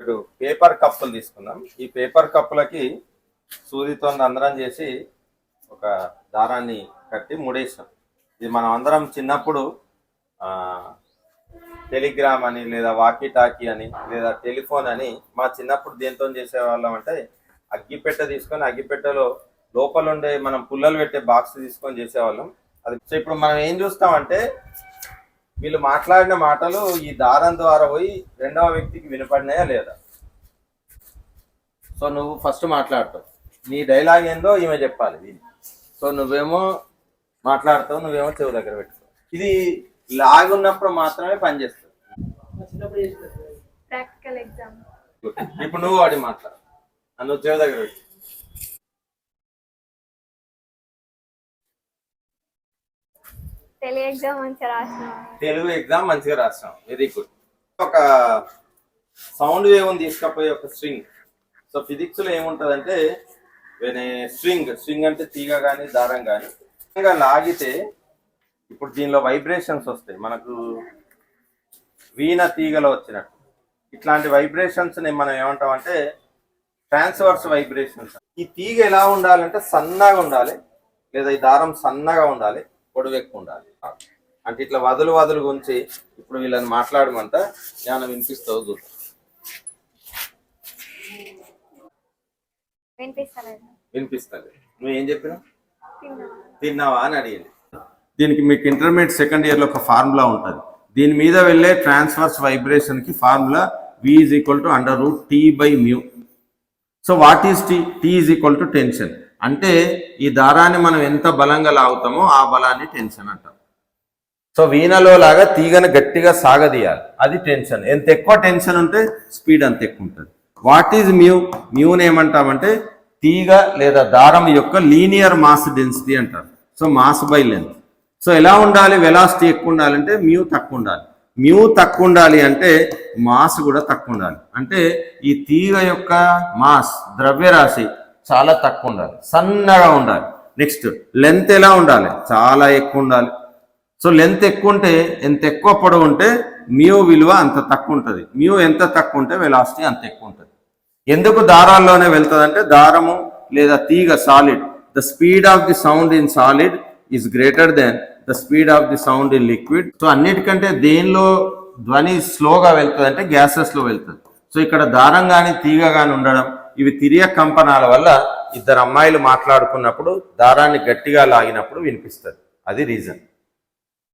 ఇప్పుడు పేపర్ కప్పులు తీసుకుందాం. ఈ పేపర్ కప్పులకి సూదితో రంధ్రం చేసి ఒక దారాన్ని కట్టి ముడేసాం. ఇది మనం అందరం చిన్నప్పుడు టెలిగ్రామ్ అని లేదా వాకీ టాకీ అని లేదా టెలిఫోన్ అని మా చిన్నప్పుడు దేంతో చేసేవాళ్ళం అంటే అగ్గిపెట్టె తీసుకొని అగ్గిపెట్టెలో లోపల ఉండే మనం పుల్లలు పెట్టే బాక్స్ తీసుకొని చేసేవాళ్ళం. అది ఇప్పుడు మనం ఏం చూస్తామంటే వీళ్ళు మాట్లాడిన మాటలు ఈ దారం ద్వారా పోయి రెండవ వ్యక్తికి వినపడినాయా లేదా. సో నువ్వు ఫస్ట్ మాట్లాడతావు, నీ డైలాగ్ ఏందో ఈమె చెప్పాలి దీన్ని. సో నువ్వేమో మాట్లాడతావు, నువ్వేమో చెవు దగ్గర పెట్టుతావు. ఇది లాగున్నప్పుడు మాత్రమే పనిచేస్తుంది. ఇప్పుడు నువ్వు వాడి మాట్లాడు, నువ్వు చెవు దగ్గర పెట్టు. తెలుగు ఎగ్జామ్ మంచిగా రాసినాం, వెరీ గుడ్. ఒక సౌండ్ వేవ్ తీసుకపోయి ఒక స్ట్రింగ్. సో ఫిజిక్స్ లో ఏముంటదంటే స్ట్రింగ్ అంటే తీగ కానీ దారం కానీ లాగితే ఇప్పుడు దీనిలో వైబ్రేషన్స్ వస్తాయి. మనకు వీణ తీగలో వచ్చినట్టు ఇట్లాంటి వైబ్రేషన్స్ ని మనం ఏమంటాం అంటే ట్రాన్స్వర్స్ వైబ్రేషన్స్. ఈ తీగ ఎలా ఉండాలంటే సన్నగా ఉండాలి, లేదా ఈ దారం సన్నగా ఉండాలి, పొడవు ఎక్కువ ఉండాలి. అంటే ఇట్లా వదులు గురించి ఇప్పుడు వీళ్ళని మాట్లాడమంతా జ్ఞానం వినిపిస్తావు చూద్దాం. వినిపిస్తుంది. నువ్వు ఏం చెప్పినావు? తిన్నావా అని అడిగింది. దీనికి మీకు ఇంటర్మీడియట్ సెకండ్ ఇయర్ లో ఒక ఫార్ములా ఉంటుంది. దీని మీద వెళ్ళే ట్రాన్స్వర్స్ వైబ్రేషన్ కి formula V is equal to √T/μ. So what is T? T is equal to tension. అంటే ఈ దారాన్ని మనం ఎంత బలంగా లాగుతామో ఆ బలాన్ని టెన్షన్ అంటాం. సో వీణలో లాగా తీగను గట్టిగా సాగదీయాలి, అది టెన్షన్. ఎంత ఎక్కువ టెన్షన్ ఉంటే స్పీడ్ అంత ఎక్కువ ఉంటుంది. What is mu? మ్యూని ఏమంటామంటే తీగ లేదా దారం యొక్క లీనియర్ మాస్ డెన్సిటీ అంటారు. So mass by length. So ఎలా ఉండాలి? వెలాసిటీ ఎక్కువ ఉండాలంటే మ్యూ తక్కువ ఉండాలి. మ్యూ తక్కువ ఉండాలి అంటే మాస్ కూడా తక్కువ ఉండాలి. అంటే ఈ తీగ యొక్క మాస్ ద్రవ్యరాశి చాలా తక్కువ ఉండాలి, సన్నగా ఉండాలి. నెక్స్ట్ లెంత్ ఎలా ఉండాలి? చాలా ఎక్కువ ఉండాలి. సో లెంత్ ఎక్కువ ఉంటే, ఎంత ఎక్కువ పొడవు ఉంటే మ్యూ విలువ అంత తక్కువ ఉంటుంది. మ్యూ ఎంత తక్కువ ఉంటే వెలాసిటీ అంత ఎక్కువ ఉంటుంది. ఎందుకు దారాల్లోనే వెళ్తుంది అంటే దారము లేదా తీగ solid, the speed of the sound in solid is greater than the speed of the sound in liquid. So అన్నిటికంటే దేనిలో ధ్వని స్లోగా వెళ్తుంది అంటే గ్యాసెస్ లో వెళ్తుంది. సో ఇక్కడ దారం కానీ తీగ కానీ ఉండడం, ఇవి తిరియ కంపనాల వల్ల ఇద్దరు అమ్మాయిలు మాట్లాడుకున్నప్పుడు దారాన్ని గట్టిగా లాగినప్పుడు వినిపిస్తుంది. అది రీజన్.